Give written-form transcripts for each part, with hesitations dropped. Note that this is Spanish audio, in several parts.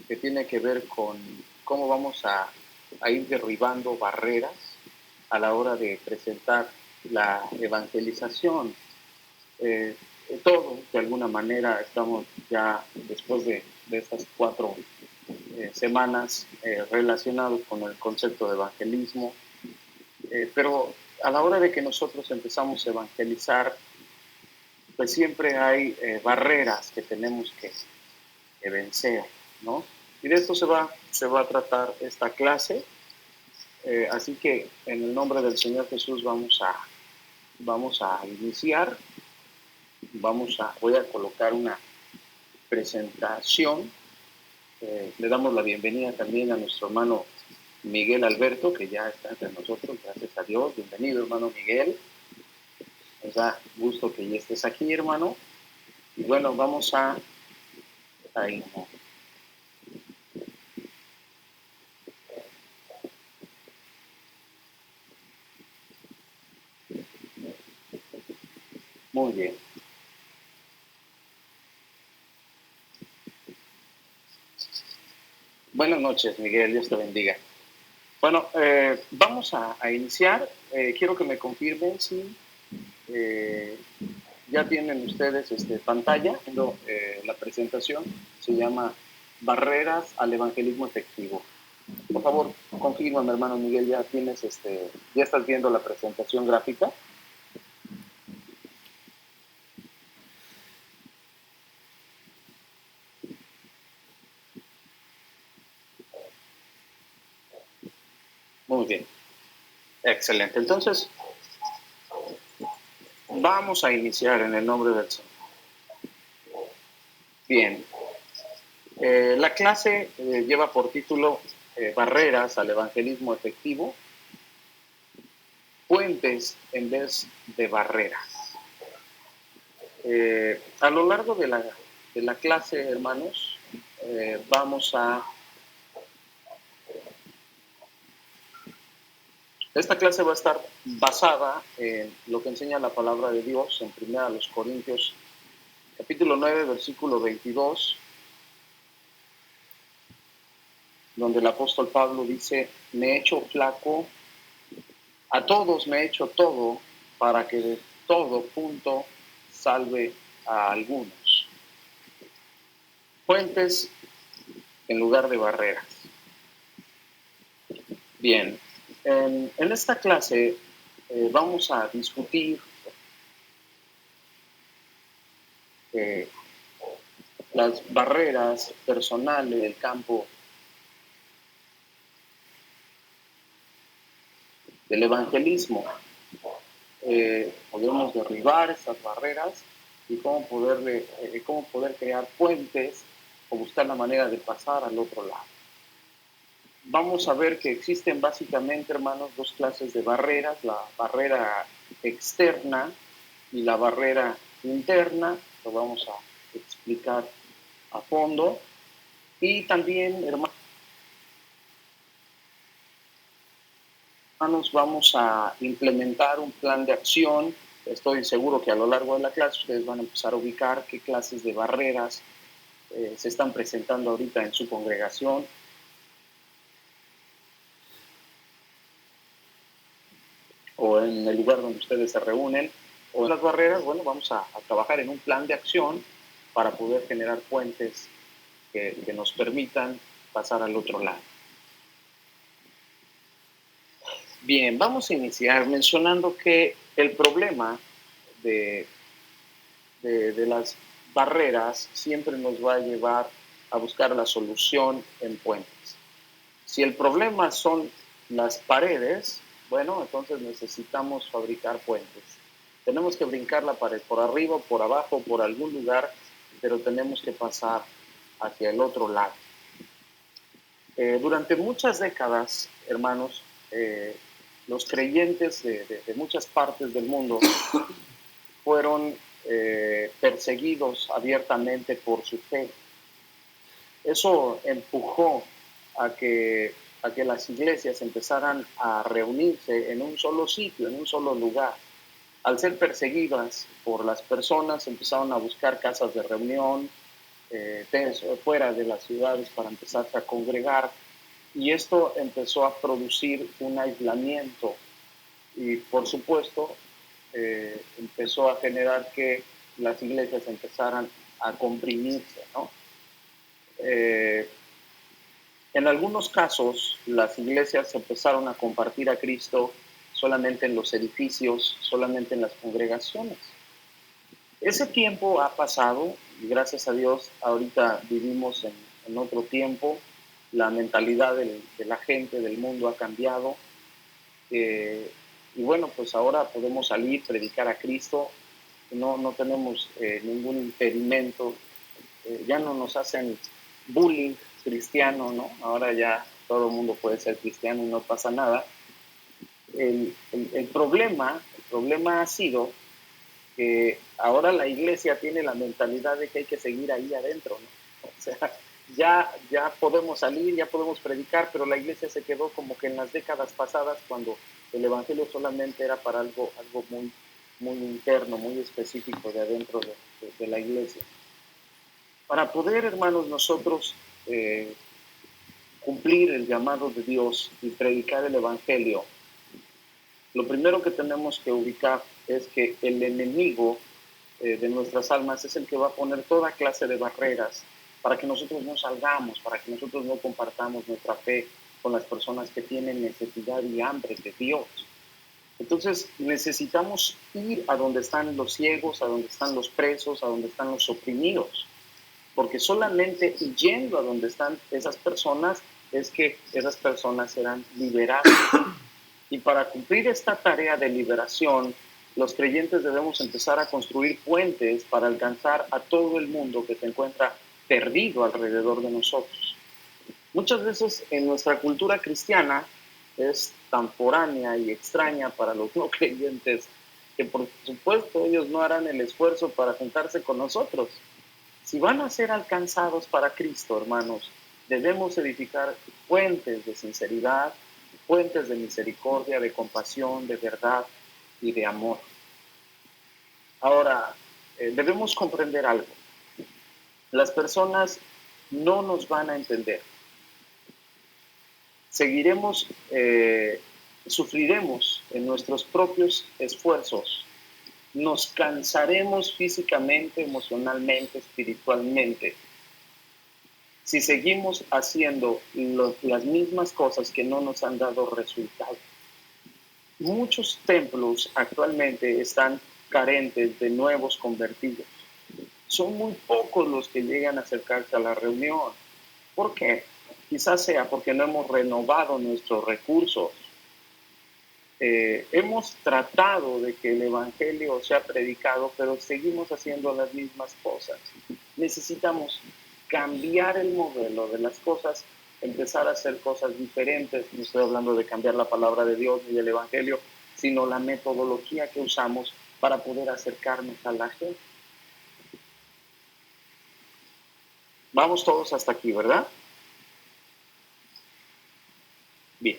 que tiene que ver con cómo vamos a ir derribando barreras a la hora de presentar la evangelización. Eh, Todos, de alguna manera, estamos ya después de estas 4 semanas relacionados con el concepto de evangelismo, pero a la hora de que nosotros empezamos a evangelizar, pues siempre hay barreras que tenemos que vencer, ¿no? Y de esto se va a tratar esta clase. Así que en el nombre del Señor Jesús vamos a iniciar. Voy a colocar una presentación. Le damos la bienvenida también a nuestro hermano Miguel Alberto, que ya está entre nosotros, gracias a Dios. Bienvenido, hermano Miguel. Nos da gusto que ya estés aquí, hermano. Y bueno, vamos a iniciar. Muy bien. Buenas noches, Miguel. Dios te bendiga. Bueno, vamos a iniciar. Quiero que me confirmen si ya tienen ustedes pantalla. La presentación se llama Barreras al Evangelismo Efectivo. Por favor, confírmame, hermano Miguel, ya estás viendo la presentación gráfica. Muy bien. Excelente. Entonces, vamos a iniciar en el nombre del Señor. Bien. La clase lleva por título Barreras al Evangelismo Efectivo, puentes en vez de barreras. A lo largo de la clase, hermanos, esta clase va a estar basada en lo que enseña la palabra de Dios en 1 Corintios, capítulo 9, versículo 22, donde el apóstol Pablo dice: me he hecho flaco, a todos me he hecho todo, para que de todo punto salve a algunos. Puentes en lugar de barreras. Bien, en esta clase vamos a discutir las barreras personales del campo del evangelismo. Podemos derribar esas barreras y cómo poder crear puentes o buscar la manera de pasar al otro lado. Vamos a ver que existen básicamente, hermanos, 2 clases de barreras: la barrera externa y la barrera interna. Lo vamos a explicar a fondo. Y también, hermanos, vamos a implementar un plan de acción. Estoy seguro que a lo largo de la clase ustedes van a empezar a ubicar qué clases de barreras se están presentando ahorita en su congregación. O en el lugar donde ustedes se reúnen. O las barreras, bueno, vamos a trabajar en un plan de acción para poder generar puentes que nos permitan pasar al otro lado. Bien, vamos a iniciar mencionando que el problema de las barreras siempre nos va a llevar a buscar la solución en puentes. Si el problema son las paredes, bueno, entonces necesitamos fabricar puentes. Tenemos que brincar la pared por arriba, por abajo, por algún lugar, pero tenemos que pasar hacia el otro lado. Durante muchas décadas, hermanos, los creyentes de muchas partes del mundo fueron perseguidos abiertamente por su fe. Eso empujó a que las iglesias empezaran a reunirse en un solo sitio, en un solo lugar. Al ser perseguidas por las personas, empezaron a buscar casas de reunión, fuera de las ciudades para empezarse a congregar, y esto empezó a producir un aislamiento y por supuesto empezó a generar que las iglesias empezaran a comprimirse, ¿no? En algunos casos, las iglesias empezaron a compartir a Cristo solamente en los edificios, solamente en las congregaciones. Ese tiempo ha pasado y gracias a Dios ahorita vivimos en otro tiempo. La mentalidad de la gente, del mundo ha cambiado. Y bueno, pues ahora podemos salir, predicar a Cristo. No tenemos ningún impedimento. Ya no nos hacen bullying cristiano, ¿no? Ahora ya todo el mundo puede ser cristiano y no pasa nada. El problema ha sido que ahora la iglesia tiene la mentalidad de que hay que seguir ahí adentro, ¿no? O sea, ya podemos salir, ya podemos predicar, pero la iglesia se quedó como que en las décadas pasadas cuando el evangelio solamente era para algo muy, muy interno, muy específico de adentro de la iglesia. Para poder, hermanos, nosotros cumplir el llamado de Dios y predicar el evangelio, lo primero que tenemos que ubicar es que el enemigo de nuestras almas es el que va a poner toda clase de barreras para que nosotros no salgamos, para que nosotros no compartamos nuestra fe con las personas que tienen necesidad y hambre de Dios. Entonces necesitamos ir a donde están los ciegos, a donde están los presos, a donde están los oprimidos, porque solamente yendo a donde están esas personas es que esas personas serán liberadas. Y para cumplir esta tarea de liberación, los creyentes debemos empezar a construir puentes para alcanzar a todo el mundo que se encuentra perdido alrededor de nosotros. Muchas veces en nuestra cultura cristiana es tan foránea y extraña para los no creyentes que por supuesto ellos no harán el esfuerzo para juntarse con nosotros. Si van a ser alcanzados para Cristo, hermanos, debemos edificar puentes de sinceridad, puentes de misericordia, de compasión, de verdad y de amor. Ahora, debemos comprender algo. Las personas no nos van a entender. Sufriremos en nuestros propios esfuerzos. Nos cansaremos físicamente, emocionalmente, espiritualmente. Si seguimos haciendo las mismas cosas que no nos han dado resultado. Muchos templos actualmente están carentes de nuevos convertidos. Son muy pocos los que llegan a acercarse a la reunión. ¿Por qué? Quizás sea porque no hemos renovado nuestros recursos. Hemos tratado de que el evangelio sea predicado, pero seguimos haciendo las mismas cosas. Necesitamos cambiar el modelo de las cosas, empezar a hacer cosas diferentes. No estoy hablando de cambiar la palabra de Dios ni del evangelio, sino la metodología que usamos para poder acercarnos a la gente. Vamos todos hasta aquí, ¿verdad? Bien.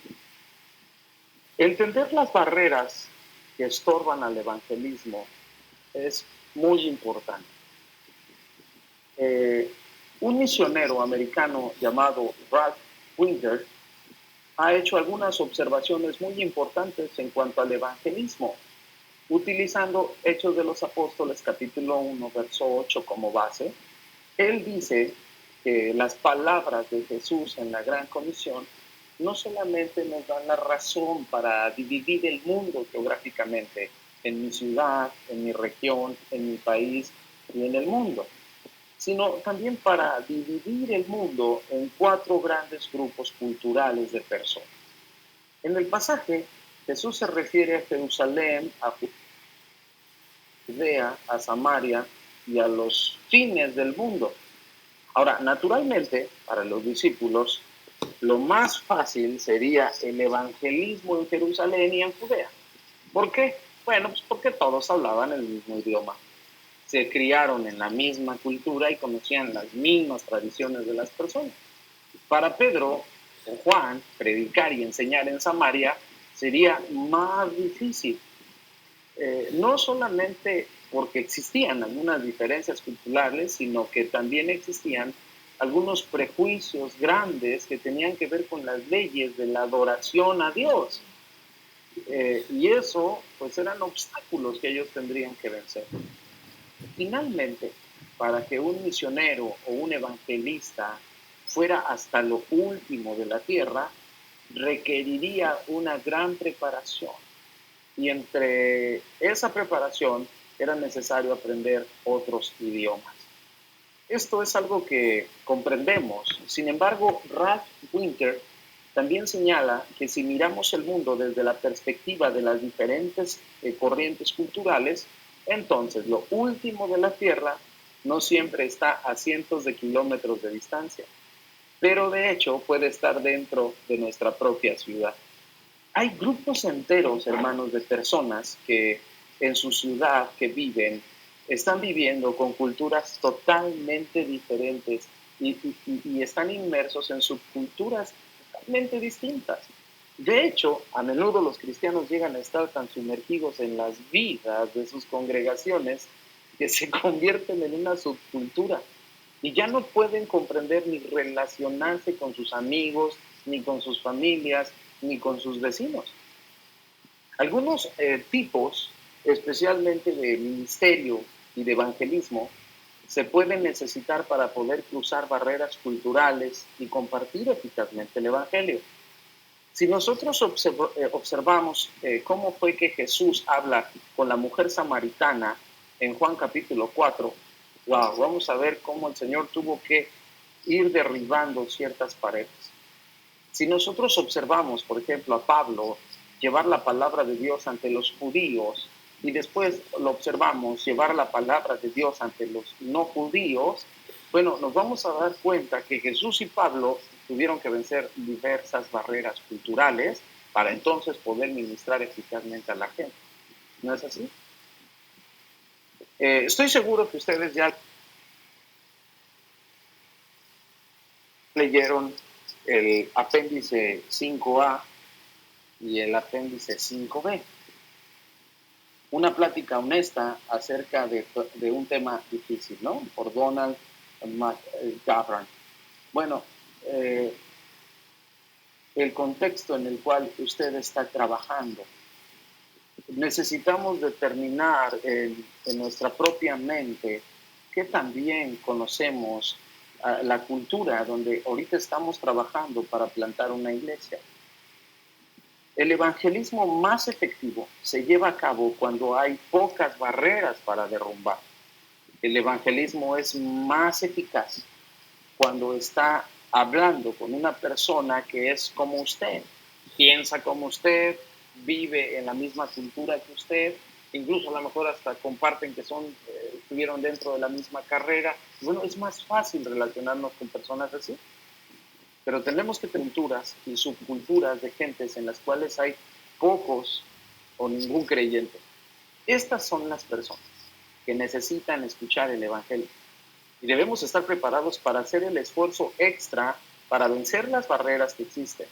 Entender las barreras que estorban al evangelismo es muy importante. Un misionero americano llamado Ralph Winter ha hecho algunas observaciones muy importantes en cuanto al evangelismo, utilizando Hechos de los Apóstoles capítulo 1, verso 8 como base. Él dice que las palabras de Jesús en la Gran Comisión no solamente nos dan la razón para dividir el mundo geográficamente en mi ciudad, en mi región, en mi país y en el mundo, sino también para dividir el mundo en 4 grandes grupos culturales de personas. En el pasaje, Jesús se refiere a Jerusalén, a Judea, a Samaria y a los fines del mundo. Ahora, naturalmente, para los discípulos, lo más fácil sería el evangelismo en Jerusalén y en Judea. ¿Por qué? Bueno, pues porque todos hablaban el mismo idioma. Se criaron en la misma cultura y conocían las mismas tradiciones de las personas. Para Pedro o Juan, predicar y enseñar en Samaria sería más difícil. No solamente porque existían algunas diferencias culturales, sino que también existían algunos prejuicios grandes que tenían que ver con las leyes de la adoración a Dios. Y eso, pues eran obstáculos que ellos tendrían que vencer. Finalmente, para que un misionero o un evangelista fuera hasta lo último de la tierra, requeriría una gran preparación. Y entre esa preparación era necesario aprender otros idiomas. Esto es algo que comprendemos. Sin embargo, Ralph Winter también señala que si miramos el mundo desde la perspectiva de las diferentes corrientes culturales, entonces lo último de la Tierra no siempre está a cientos de kilómetros de distancia, pero de hecho puede estar dentro de nuestra propia ciudad. Hay grupos enteros, hermanos, de personas que en su ciudad que viven, están viviendo con culturas totalmente diferentes y están inmersos en subculturas totalmente distintas. De hecho, a menudo los cristianos llegan a estar tan sumergidos en las vidas de sus congregaciones que se convierten en una subcultura y ya no pueden comprender ni relacionarse con sus amigos, ni con sus familias, ni con sus vecinos. Algunos tipos, especialmente de ministerio y de evangelismo, se pueden necesitar para poder cruzar barreras culturales y compartir eficazmente el Evangelio. Si nosotros observamos cómo fue que Jesús habla con la mujer samaritana en Juan capítulo 4, wow, vamos a ver cómo el Señor tuvo que ir derribando ciertas paredes. Si nosotros observamos, por ejemplo, a Pablo llevar la palabra de Dios ante los judíos y después lo observamos llevar la palabra de Dios ante los no judíos, bueno, nos vamos a dar cuenta que Jesús y Pablo tuvieron que vencer diversas barreras culturales para entonces poder ministrar eficazmente a la gente. ¿No es así? Estoy seguro que ustedes ya leyeron el apéndice 5A y el apéndice 5B. Una plática honesta acerca de un tema difícil, ¿no? Por Donald McGavran. Bueno, el contexto en el cual usted está trabajando. Necesitamos determinar en nuestra propia mente que también conocemos la cultura donde ahorita estamos trabajando para plantar una iglesia. El evangelismo más efectivo se lleva a cabo cuando hay pocas barreras para derrumbar. El evangelismo es más eficaz cuando está hablando con una persona que es como usted, piensa como usted, vive en la misma cultura que usted, incluso a lo mejor hasta comparten que estuvieron dentro de la misma carrera. Bueno, es más fácil relacionarnos con personas así. Pero tenemos que tener culturas y subculturas de gentes en las cuales hay pocos o ningún creyente. Estas son las personas que necesitan escuchar el Evangelio. Y debemos estar preparados para hacer el esfuerzo extra para vencer las barreras que existen.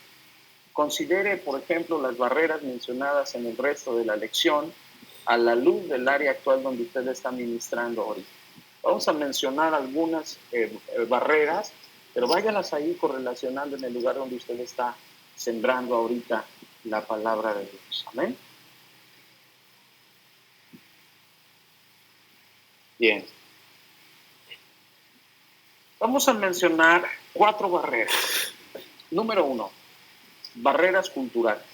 Considere, por ejemplo, las barreras mencionadas en el resto de la lección a la luz del área actual donde usted está ministrando ahorita. Vamos a mencionar algunas barreras, pero váyalas ahí correlacionando en el lugar donde usted está sembrando ahorita la palabra de Dios. Amén. Bien. Vamos a mencionar 4 barreras. Número 1, barreras culturales.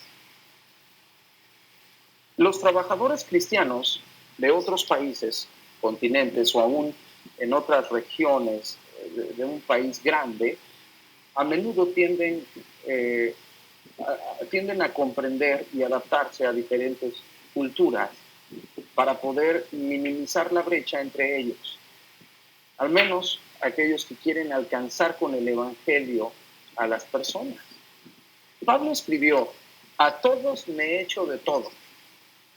Los trabajadores cristianos de otros países, continentes o aún en otras regiones de un país grande, a menudo tienden a comprender y adaptarse a diferentes culturas para poder minimizar la brecha entre ellos. Al menos aquellos que quieren alcanzar con el Evangelio a las personas. Pablo escribió, a todos me he hecho de todo,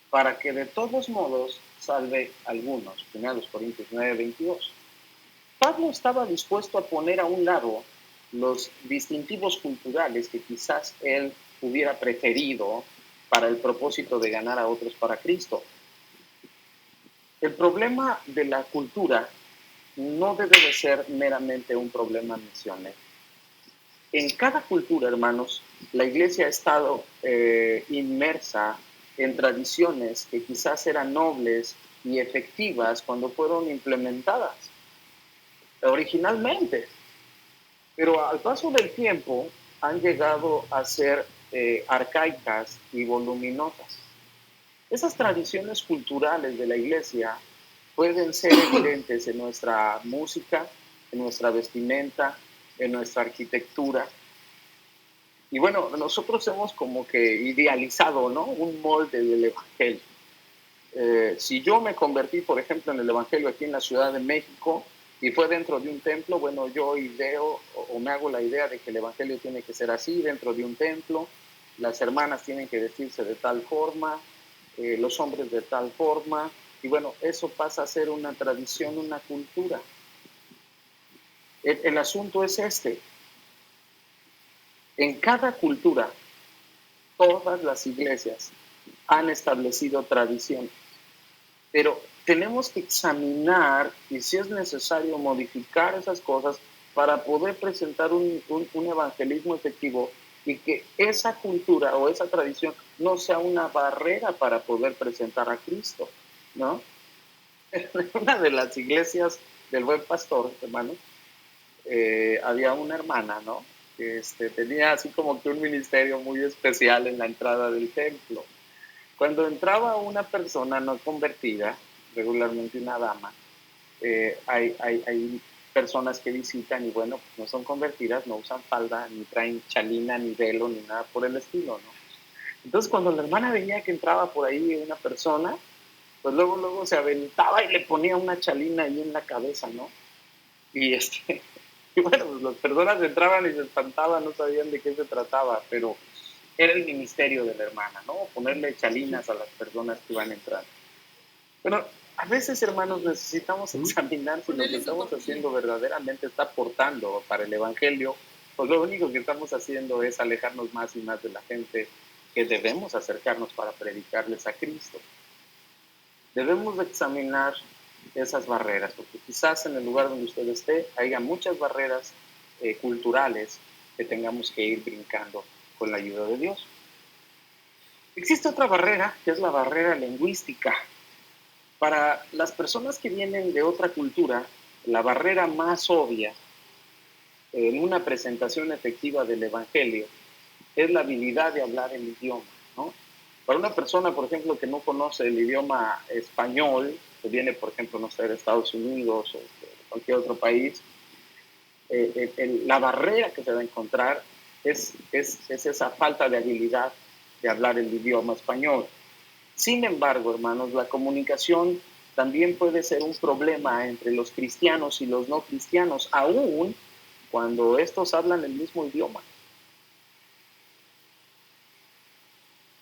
para que de todos modos salve a algunos. 1 Corintios 9:22. Pablo estaba dispuesto a poner a un lado los distintivos culturales que quizás él hubiera preferido para el propósito de ganar a otros para Cristo. El problema de la cultura no debe de ser meramente un problema misionero. En cada cultura, hermanos, la iglesia ha estado inmersa en tradiciones que quizás eran nobles y efectivas cuando fueron implementadas originalmente, pero al paso del tiempo han llegado a ser arcaicas y voluminosas. Esas tradiciones culturales de la iglesia pueden ser evidentes en nuestra música, en nuestra vestimenta, en nuestra arquitectura. Y bueno, nosotros hemos como que idealizado, ¿no?, un molde del evangelio. Si yo me convertí, por ejemplo, en el evangelio aquí en la Ciudad de México y fue dentro de un templo, bueno, yo ideo o me hago la idea de que el evangelio tiene que ser así, dentro de un templo, las hermanas tienen que vestirse de tal forma, los hombres de tal forma, y bueno, eso pasa a ser una tradición, una cultura. El asunto es este: en cada cultura, todas las iglesias han establecido tradiciones, pero tenemos que examinar y, si es necesario, modificar esas cosas para poder presentar un evangelismo efectivo y que esa cultura o esa tradición no sea una barrera para poder presentar a Cristo, ¿no? En una de las iglesias del Buen Pastor, hermano, había una hermana, ¿no?, que tenía así como que un ministerio muy especial en la entrada del templo. Cuando entraba una persona no convertida, regularmente una dama, hay personas que visitan y bueno, pues no son convertidas, no usan falda, ni traen chalina, ni velo, ni nada por el estilo, ¿no? Entonces cuando la hermana veía que entraba por ahí una persona, pues luego se aventaba y le ponía una chalina ahí en la cabeza, ¿no? Y y bueno, pues las personas entraban y se espantaban, no sabían de qué se trataba, pero era el ministerio de la hermana, ¿no? Ponerle chalinas a las personas que iban a entrar. Bueno, a veces, hermanos, necesitamos examinar si lo que estamos haciendo verdaderamente está aportando para el evangelio, pues lo único que estamos haciendo es alejarnos más y más de la gente que debemos acercarnos para predicarles a Cristo. Debemos de examinar esas barreras, porque quizás en el lugar donde usted esté haya muchas barreras culturales que tengamos que ir brincando con la ayuda de Dios. Existe otra barrera, que es la barrera lingüística. Para las personas que vienen de otra cultura, la barrera más obvia en una presentación efectiva del Evangelio es la habilidad de hablar el idioma, ¿no? Para una persona, por ejemplo, que no conoce el idioma español, que viene, por ejemplo, no sé, de Estados Unidos o de cualquier otro país, la barrera que se va a encontrar es esa falta de habilidad de hablar el idioma español. Sin embargo, hermanos, la comunicación también puede ser un problema entre los cristianos y los no cristianos, aún cuando estos hablan el mismo idioma.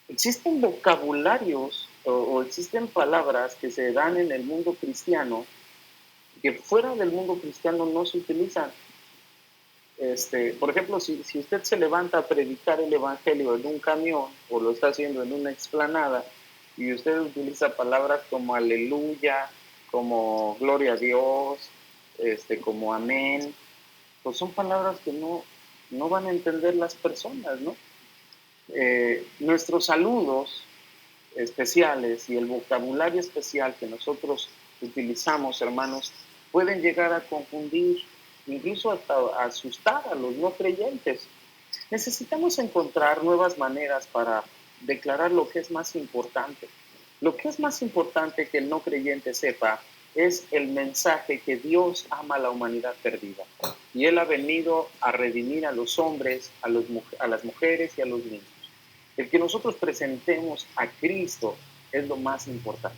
Existen vocabularios o existen palabras que se dan en el mundo cristiano que fuera del mundo cristiano no se utilizan. Por ejemplo, si usted se levanta a predicar el evangelio en un camión o lo está haciendo en una explanada y usted utiliza palabras como aleluya, como gloria a Dios, como amén, pues son palabras que no van a entender las personas, ¿no? Nuestros saludos especiales y el vocabulario especial que nosotros utilizamos, hermanos, pueden llegar a confundir, incluso hasta a asustar a los no creyentes. Necesitamos encontrar nuevas maneras para declarar lo que es más importante. Lo que es más importante que el no creyente sepa es el mensaje que Dios ama a la humanidad perdida. Y Él ha venido a redimir a los hombres, a las mujeres y a los niños. El que nosotros presentemos a Cristo es lo más importante.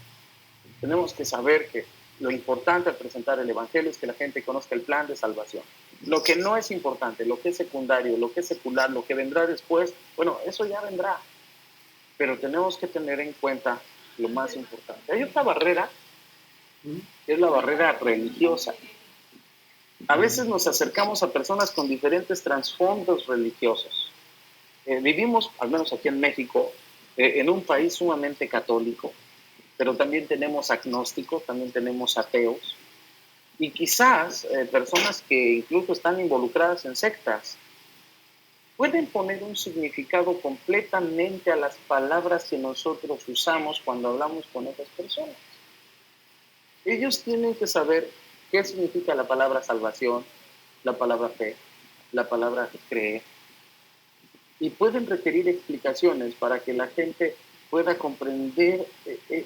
Tenemos que saber que lo importante al presentar el Evangelio es que la gente conozca el plan de salvación. Lo que no es importante, lo que es secundario, lo que es secular, lo que vendrá después, bueno, eso ya vendrá. Pero tenemos que tener en cuenta lo más importante. Hay otra barrera, que es la barrera religiosa. A veces nos acercamos a personas con diferentes trasfondos religiosos. Vivimos, al menos aquí en México, en un país sumamente católico. pero también tenemos agnósticos, también tenemos ateos, y quizás personas que incluso están involucradas en sectas, pueden poner un significado completamente a las palabras que nosotros usamos cuando hablamos con otras personas. Ellos tienen que saber qué significa la palabra salvación, la palabra fe, la palabra creer, y pueden requerir explicaciones para que la gente pueda comprender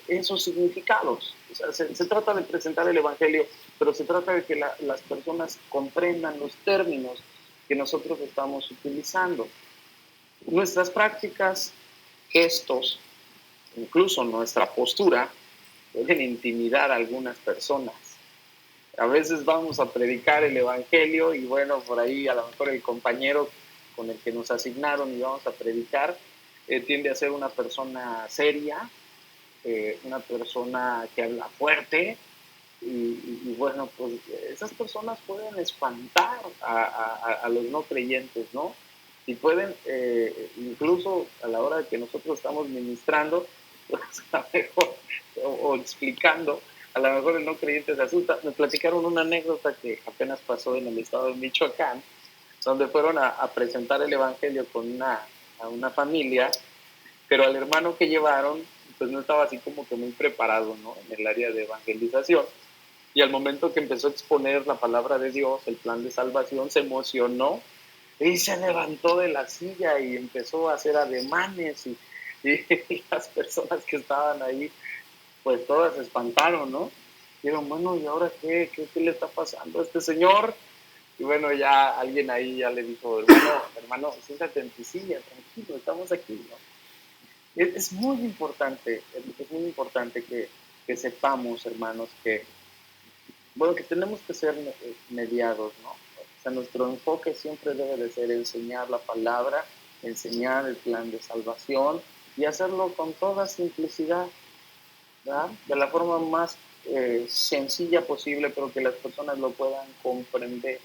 esos significados. O sea, se trata de presentar el Evangelio, pero se trata de que las personas comprendan los términos que nosotros estamos utilizando. Nuestras prácticas, gestos, incluso nuestra postura, pueden intimidar a algunas personas. A veces vamos a predicar el Evangelio y bueno, por ahí a lo mejor el compañero con el que nos asignaron y vamos a predicar tiende a ser una persona seria, una persona que habla fuerte y bueno, pues esas personas pueden espantar a los no creyentes, ¿no? Y pueden, incluso a la hora de que nosotros estamos ministrando, pues a lo mejor, o explicando, a lo mejor el no creyente se asusta. Me platicaron una anécdota que apenas pasó en el estado de Michoacán, donde fueron a presentar el Evangelio con a una familia, pero al hermano que llevaron, pues no estaba así como que muy preparado, ¿no? En el área de evangelización. Y al momento que empezó a exponer la palabra de Dios, el plan de salvación, se emocionó y se levantó de la silla y empezó a hacer ademanes y las personas que estaban ahí, pues todas se espantaron, ¿no? Dijeron, bueno, ¿y ahora qué le está pasando a este señor? Y bueno, ya alguien ahí ya le dijo, hermano, siéntate en tu silla, tranquilo, estamos aquí, ¿no? Es muy importante que sepamos, hermanos, bueno, que tenemos que ser mediados, ¿no? O sea, nuestro enfoque siempre debe de ser enseñar la palabra, enseñar el plan de salvación y hacerlo con toda simplicidad, ¿verdad? De la forma más sencilla posible, pero que las personas lo puedan comprender.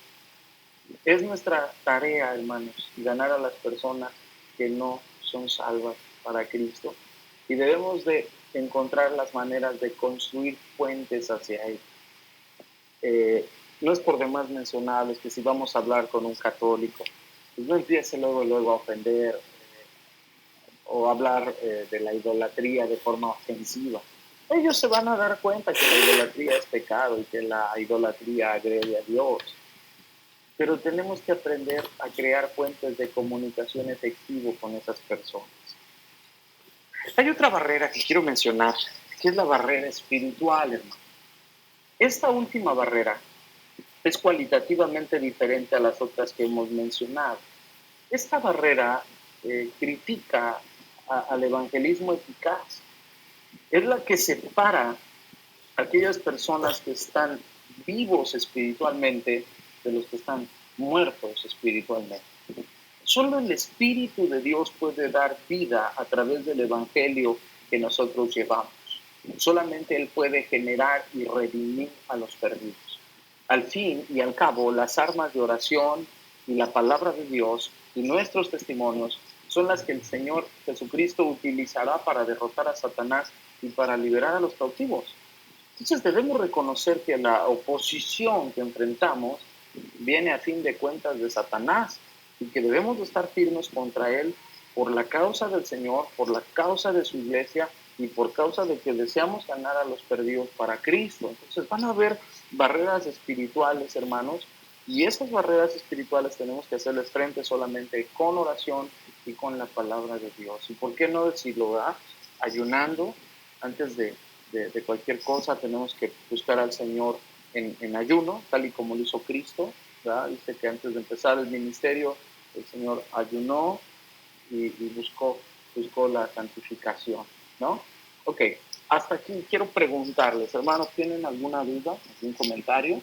Es nuestra tarea, hermanos, ganar a las personas que no son salvas para Cristo y debemos de encontrar las maneras de construir puentes hacia Él. No es por demás mencionables que si vamos a hablar con un católico, pues no empiece luego a ofender o hablar de la idolatría de forma ofensiva. Ellos se van a dar cuenta que la idolatría es pecado y que la idolatría agrede a Dios. Pero tenemos que aprender a crear puentes de comunicación efectivo con esas personas. Hay otra barrera que quiero mencionar, que es la barrera espiritual, hermano. Esta última barrera es cualitativamente diferente a las otras que hemos mencionado. Esta barrera critica al evangelismo eficaz. Es la que separa a aquellas personas que están vivos espiritualmente de los que están muertos espiritualmente. Solo el Espíritu de Dios puede dar vida a través del Evangelio que nosotros llevamos. Solamente Él puede generar y redimir a los perdidos. Al fin y al cabo, las armas de oración y la palabra de Dios y nuestros testimonios son las que el Señor Jesucristo utilizará para derrotar a Satanás y para liberar a los cautivos. Entonces debemos reconocer que la oposición que enfrentamos viene a fin de cuentas de Satanás y que debemos de estar firmes contra él por la causa del Señor, por la causa de su iglesia y por causa de que deseamos ganar a los perdidos para Cristo. Entonces van a haber barreras espirituales, hermanos, y esas barreras espirituales tenemos que hacerles frente solamente con oración y con la palabra de Dios. ¿Y por qué no decirlo, verdad? Ayunando antes de cualquier cosa tenemos que buscar al Señor en ayuno, tal y como lo hizo Cristo, ¿verdad? Dice que antes de empezar el ministerio, el Señor ayunó y buscó la santificación, ¿no? Ok, hasta aquí quiero preguntarles, hermanos, ¿tienen alguna duda, algún comentario?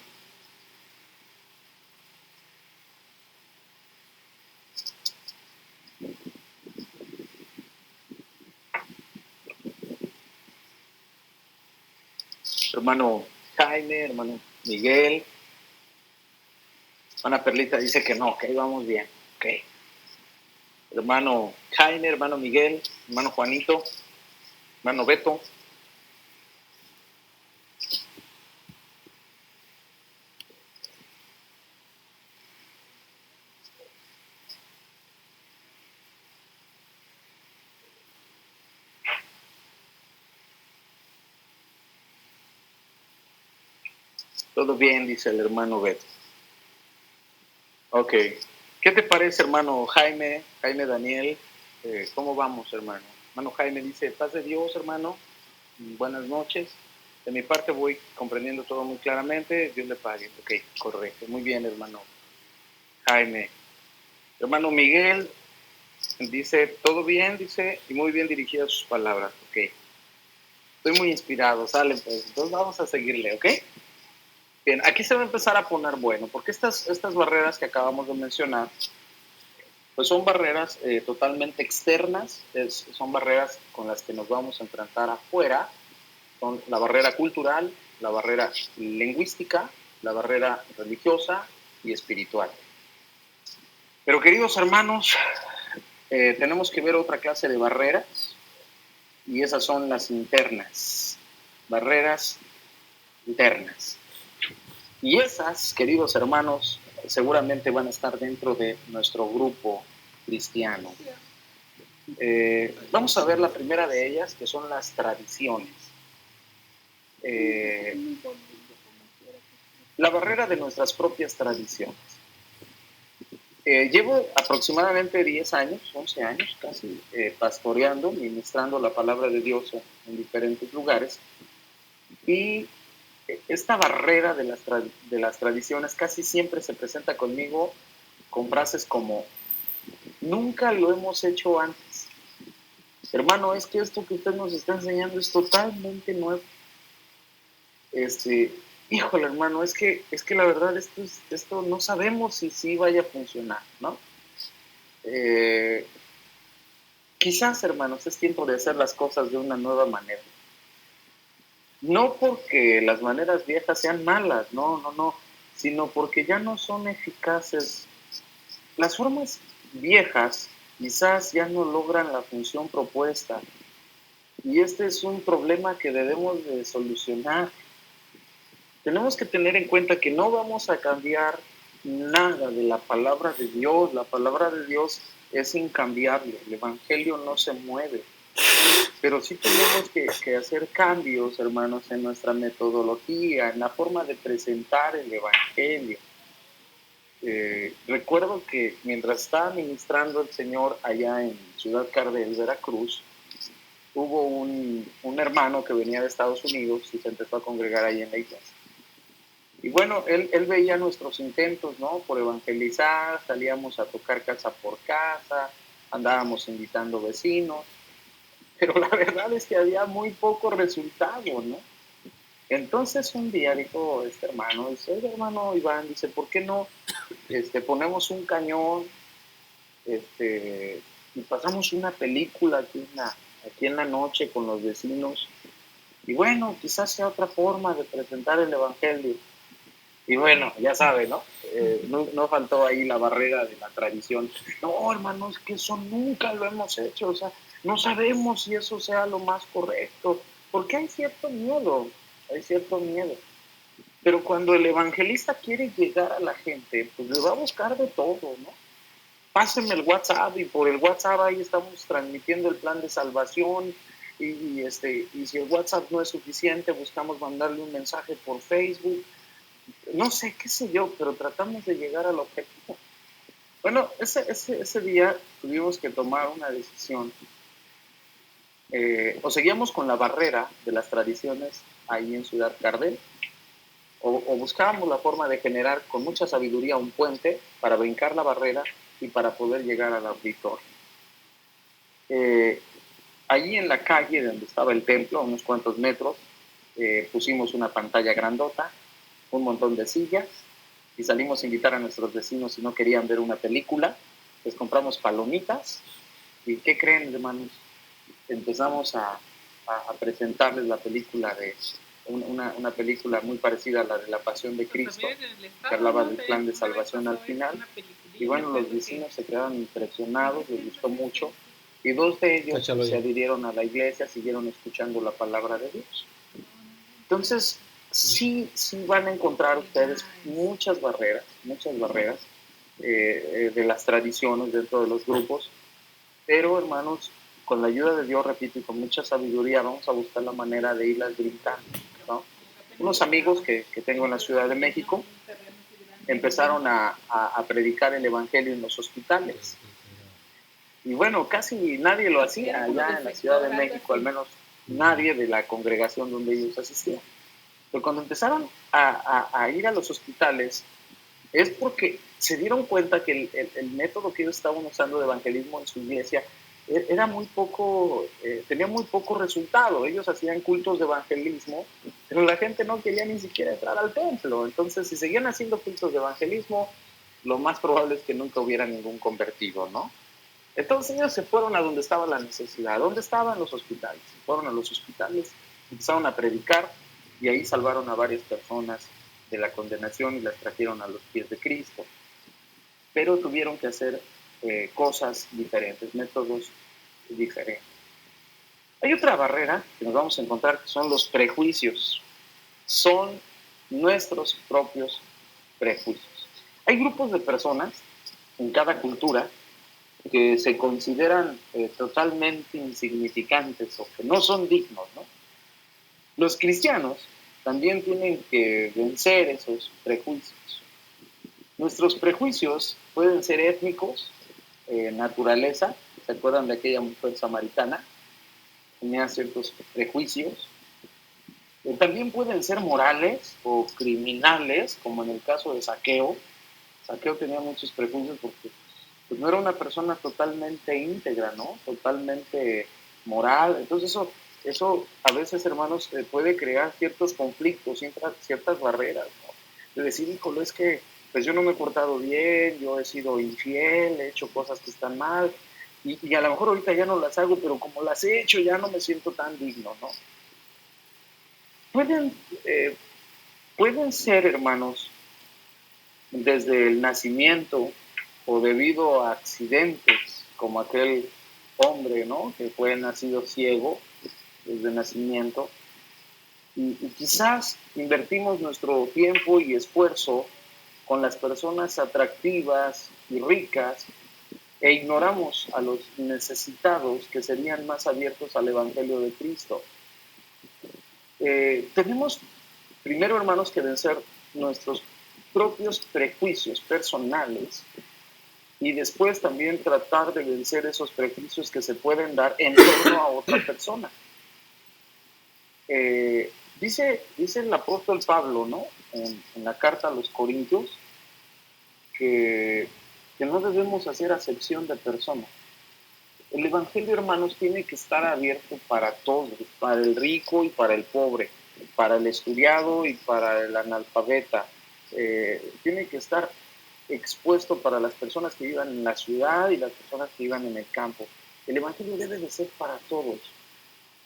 Hermano Jaime, hermano Miguel, hermana Perlita dice que no, que ahí vamos bien, ok. Hermano Jaime, hermano Miguel, hermano Juanito, hermano Beto. Todo bien, dice el hermano Beto. Ok. ¿Qué te parece, hermano Jaime? Jaime Daniel, ¿cómo vamos, hermano? Hermano Jaime dice, paz de Dios, hermano. Buenas noches. De mi parte voy comprendiendo todo muy claramente. Dios le pague. Ok, correcto. Muy bien, hermano Jaime. Hermano Miguel dice, todo bien, dice, y muy bien dirigidas sus palabras. Ok. Estoy muy inspirado, sale pues. Entonces vamos a seguirle, ¿ok? Bien, aquí se va a empezar a poner bueno, porque estas barreras que acabamos de mencionar, pues son barreras totalmente externas, son barreras con las que nos vamos a enfrentar afuera, son la barrera cultural, la barrera lingüística, la barrera religiosa y espiritual. Pero queridos hermanos, tenemos que ver otra clase de barreras, y esas son las internas, barreras internas. Y esas, queridos hermanos, seguramente van a estar dentro de nuestro grupo cristiano. Vamos a ver la primera de ellas, que son las tradiciones. La barrera de nuestras propias tradiciones. Llevo aproximadamente 10 años, 11 años casi, pastoreando, ministrando la palabra de Dios en diferentes lugares. Y esta barrera de las tradiciones casi siempre se presenta conmigo con frases como, nunca lo hemos hecho antes. Hermano, es que esto que usted nos está enseñando es totalmente nuevo. Híjole, hermano, es que la verdad esto no sabemos si sí vaya a funcionar, ¿no? Quizás, hermanos, es tiempo de hacer las cosas de una nueva manera. No porque las maneras viejas sean malas, no, sino porque ya no son eficaces. Las formas viejas quizás ya no logran la función propuesta, y este es un problema que debemos de solucionar. Tenemos que tener en cuenta que no vamos a cambiar nada de la palabra de Dios. La palabra de Dios es incambiable, el Evangelio no se mueve. Pero sí tenemos que hacer cambios, hermanos, en nuestra metodología, en la forma de presentar el Evangelio. Recuerdo que mientras estaba ministrando el Señor allá en Ciudad Cardel, Veracruz, hubo un hermano que venía de Estados Unidos y se empezó a congregar ahí en la iglesia. Y bueno, él veía nuestros intentos, ¿no? Por evangelizar, salíamos a tocar casa por casa, andábamos invitando vecinos, pero la verdad es que había muy poco resultado, ¿no? Entonces un día dijo este hermano, dice, oye, hermano Iván, dice, ¿por qué no ponemos un cañón y pasamos una película aquí en la noche con los vecinos? Y bueno, quizás sea otra forma de presentar el evangelio. Y bueno, ya sabe, ¿no? No faltó ahí la barrera de la tradición. No, hermano, es que eso nunca lo hemos hecho. O sea, no sabemos si eso sea lo más correcto. Porque hay cierto miedo, hay cierto miedo. Pero cuando el evangelista quiere llegar a la gente, pues le va a buscar de todo, ¿no? Pásenme el WhatsApp, y por el WhatsApp ahí estamos transmitiendo el plan de salvación. Y si el WhatsApp no es suficiente, buscamos mandarle un mensaje por Facebook. No sé, qué sé yo, pero tratamos de llegar al objetivo. Bueno, ese día tuvimos que tomar una decisión. O seguíamos con la barrera de las tradiciones ahí en Ciudad Cardel, o buscábamos la forma de generar con mucha sabiduría un puente para brincar la barrera y para poder llegar al auditorio. Allí en la calle donde estaba el templo, a unos cuantos metros, pusimos una pantalla grandota, un montón de sillas, y salimos a invitar a nuestros vecinos si no querían ver una película. Les compramos palomitas, y ¿qué creen, hermanos? Empezamos a presentarles la película una película muy parecida a la de la Pasión de Cristo, que hablaba del plan de salvación al final. Y bueno, los vecinos se quedaron impresionados, les gustó mucho, y dos de ellos se adhirieron a la iglesia, siguieron escuchando la palabra de Dios. Entonces, sí van a encontrar ustedes muchas barreras de las tradiciones dentro de los grupos, pero, hermanos, con la ayuda de Dios, repito, y con mucha sabiduría, vamos a buscar la manera de irlas brincando, ¿no? unos amigos que tengo en la Ciudad de México empezaron a predicar el Evangelio en los hospitales. Y bueno, casi nadie lo hacía allá en la Ciudad de México, al menos nadie de la congregación donde ellos asistían. Pero cuando empezaron a ir a los hospitales, es porque se dieron cuenta que el método que ellos estaban usando de evangelismo en su iglesia era muy poco, tenía muy poco resultado. Ellos hacían cultos de evangelismo, pero la gente no quería ni siquiera entrar al templo. Entonces, si seguían haciendo cultos de evangelismo, lo más probable es que nunca hubiera ningún convertido, ¿no? Entonces ellos se fueron a donde estaba la necesidad. ¿Dónde estaban los hospitales? Se fueron a los hospitales, empezaron a predicar y ahí salvaron a varias personas de la condenación y las trajeron a los pies de Cristo. Pero tuvieron que hacer cosas diferentes, métodos diferentes. Hay otra barrera que nos vamos a encontrar, que son los prejuicios. Son nuestros propios prejuicios. Hay grupos de personas en cada cultura que se consideran totalmente insignificantes o que no son dignos, ¿no? Los cristianos también tienen que vencer esos prejuicios. Nuestros prejuicios pueden ser étnicos, naturaleza. ¿Se acuerdan de aquella mujer samaritana? Tenía ciertos prejuicios. También pueden ser morales o criminales, como en el caso de Zaqueo. Zaqueo tenía muchos prejuicios porque pues, no era una persona totalmente íntegra, ¿no? Totalmente moral. Entonces eso a veces, hermanos, puede crear ciertos conflictos, ciertas barreras, ¿no? De decir, híjole, es que pues yo no me he portado bien, yo he sido infiel, he hecho cosas que están mal, y a lo mejor ahorita ya no las hago, pero como las he hecho ya no me siento tan digno, ¿no? Pueden, eh, pueden ser, hermanos, desde el nacimiento o debido a accidentes, como aquel hombre, ¿no? Que fue nacido ciego desde nacimiento, y quizás invertimos nuestro tiempo y esfuerzo con las personas atractivas y ricas e ignoramos a los necesitados que serían más abiertos al Evangelio de Cristo. Tenemos primero, hermanos, que vencer nuestros propios prejuicios personales y después también tratar de vencer esos prejuicios que se pueden dar en torno a otra persona. Dice el apóstol Pablo, ¿no? En la carta a los Corintios, que no debemos hacer acepción de personas. El Evangelio, hermanos, tiene que estar abierto para todos, para el rico y para el pobre, para el estudiado y para el analfabeta. Tiene que estar expuesto para las personas que vivan en la ciudad y las personas que vivan en el campo. El Evangelio debe de ser para todos.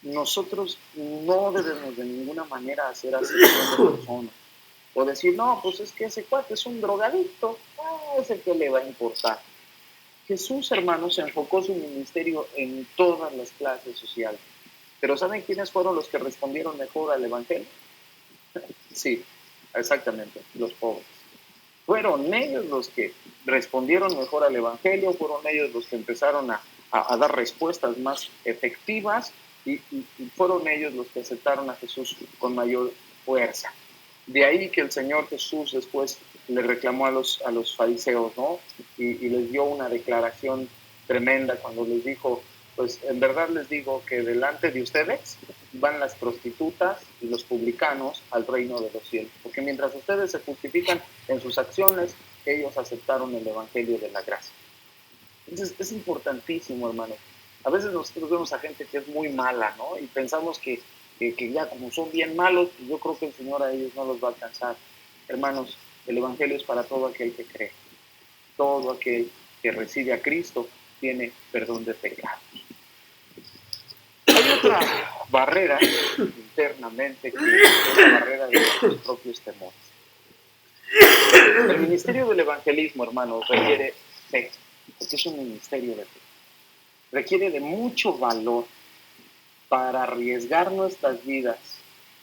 Nosotros no debemos de ninguna manera hacer acepción de personas. O decir, no, pues es que ese cuate es un drogadicto, ese que le va a importar. Jesús, hermanos, enfocó su ministerio en todas las clases sociales. Pero ¿saben quiénes fueron los que respondieron mejor al Evangelio? Sí, exactamente, los pobres. Fueron ellos los que respondieron mejor al Evangelio, fueron ellos los que empezaron a dar respuestas más efectivas y fueron ellos los que aceptaron a Jesús con mayor fuerza. De ahí que el Señor Jesús después le reclamó a los fariseos, ¿no? Y les dio una declaración tremenda cuando les dijo, pues en verdad les digo que delante de ustedes van las prostitutas y los publicanos al reino de los cielos. Porque mientras ustedes se justifican en sus acciones, ellos aceptaron el evangelio de la gracia. Entonces es importantísimo, hermano. A veces nosotros vemos a gente que es muy mala, ¿no? Y pensamos que ya como son bien malos, pues yo creo que el Señor a ellos no los va a alcanzar. Hermanos, el evangelio es para todo aquel que cree. Todo aquel que recibe a Cristo tiene perdón de pecados. Hay otra barrera internamente que es la barrera de nuestros propios temores. El ministerio del evangelismo, hermanos, requiere fe, porque es un ministerio de fe. Requiere de mucho valor para arriesgar nuestras vidas,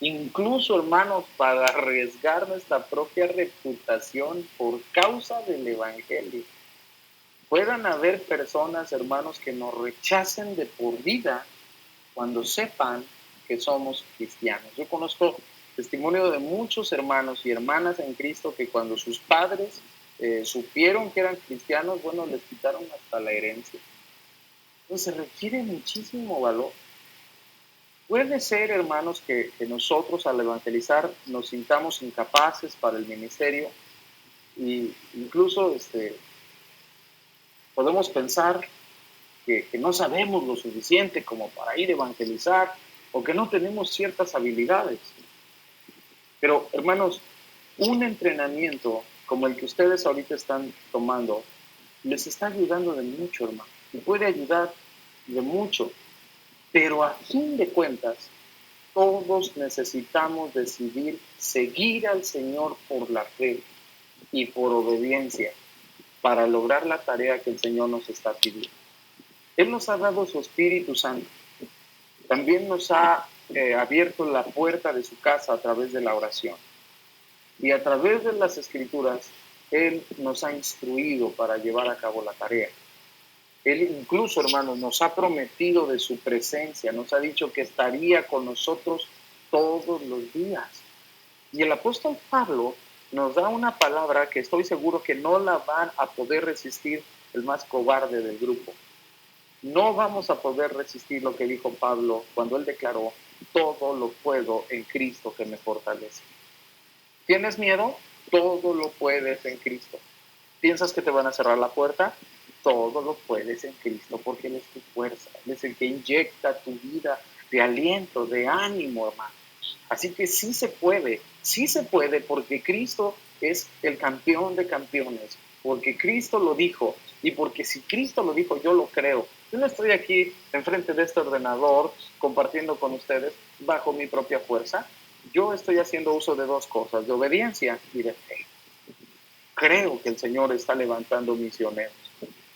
incluso, hermanos, para arriesgar nuestra propia reputación por causa del evangelio. Puedan haber personas, hermanos, que nos rechacen de por vida cuando sepan que somos cristianos. Yo conozco testimonio de muchos hermanos y hermanas en Cristo que cuando sus padres supieron que eran cristianos, bueno, les quitaron hasta la herencia. Entonces se requiere muchísimo valor. Puede ser, hermanos, que nosotros al evangelizar nos sintamos incapaces para el ministerio e incluso podemos pensar que no sabemos lo suficiente como para ir a evangelizar o que no tenemos ciertas habilidades. Pero, hermanos, un entrenamiento como el que ustedes ahorita están tomando les está ayudando de mucho, hermano, y puede ayudar de mucho. Pero a fin de cuentas, todos necesitamos decidir seguir al Señor por la fe y por obediencia para lograr la tarea que el Señor nos está pidiendo. Él nos ha dado su Espíritu Santo. También nos ha abierto la puerta de su casa a través de la oración. Y a través de las Escrituras, Él nos ha instruido para llevar a cabo la tarea. Él incluso, hermanos, nos ha prometido de su presencia, nos ha dicho que estaría con nosotros todos los días. Y el apóstol Pablo nos da una palabra que estoy seguro que no la van a poder resistir el más cobarde del grupo. No vamos a poder resistir lo que dijo Pablo cuando él declaró: todo lo puedo en Cristo que me fortalece. ¿Tienes miedo? Todo lo puedes en Cristo. ¿Piensas que te van a cerrar la puerta? Todo lo puedes en Cristo porque Él es tu fuerza. Él es el que inyecta tu vida de aliento, de ánimo, hermano. Así que sí se puede porque Cristo es el campeón de campeones, porque Cristo lo dijo, y porque si Cristo lo dijo, yo lo creo. Yo no estoy aquí enfrente de este ordenador compartiendo con ustedes bajo mi propia fuerza. Yo estoy haciendo uso de dos cosas, de obediencia y de fe. Creo que el Señor está levantando misioneros,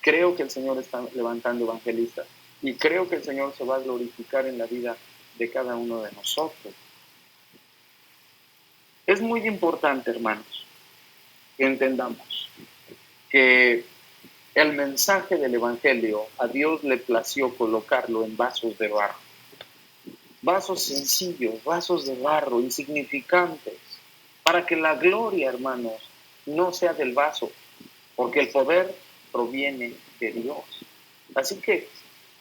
creo que el Señor está levantando evangelistas, y creo que el Señor se va a glorificar en la vida de cada uno de nosotros. Es muy importante, hermanos, que entendamos que el mensaje del Evangelio a Dios le plació colocarlo en vasos de barro. Vasos sencillos, vasos de barro, insignificantes, para que la gloria, hermanos, no sea del vaso, porque el poder proviene de Dios. Así que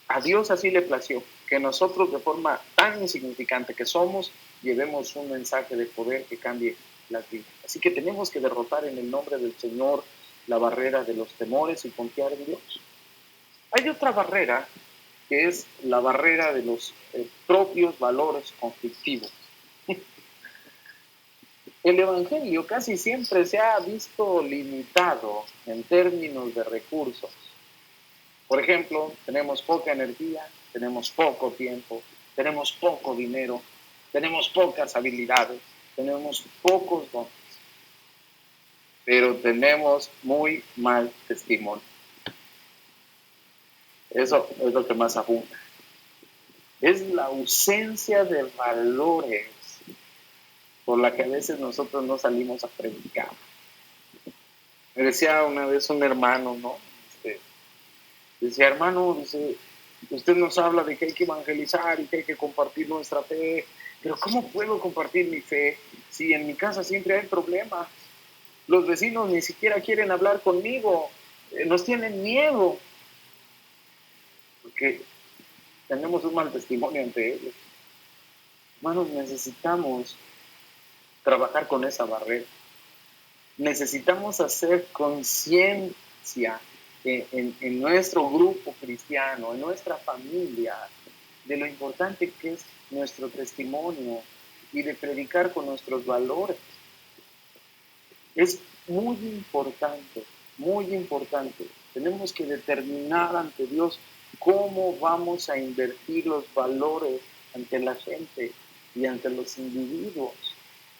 a Dios así le plació que nosotros, de forma tan insignificante que somos, llevemos un mensaje de poder que cambie las vidas. Así que tenemos que derrotar en el nombre del Señor la barrera de los temores y confiar en Dios. Hay otra barrera que es la barrera de los propios valores conflictivos. El Evangelio casi siempre se ha visto limitado en términos de recursos. Por ejemplo, tenemos poca energía, tenemos poco tiempo, tenemos poco dinero, tenemos pocas habilidades, tenemos pocos dones, pero tenemos muy mal testimonio. Eso es lo que más abunda. Es la ausencia de valores por la que a veces nosotros no salimos a predicar. Me decía una vez un hermano, ¿no? Decía, hermano, dice, usted nos habla de que hay que evangelizar y que hay que compartir nuestra fe, pero ¿cómo puedo compartir mi fe si en mi casa siempre hay problemas? Los vecinos ni siquiera quieren hablar conmigo, nos tienen miedo, porque tenemos un mal testimonio ante ellos. Hermanos, necesitamos trabajar con esa barrera. Necesitamos hacer conciencia en nuestro grupo cristiano, en nuestra familia, de lo importante que es nuestro testimonio y de predicar con nuestros valores. Es muy importante, muy importante. Tenemos que determinar ante Dios cómo vamos a invertir los valores ante la gente y ante los individuos.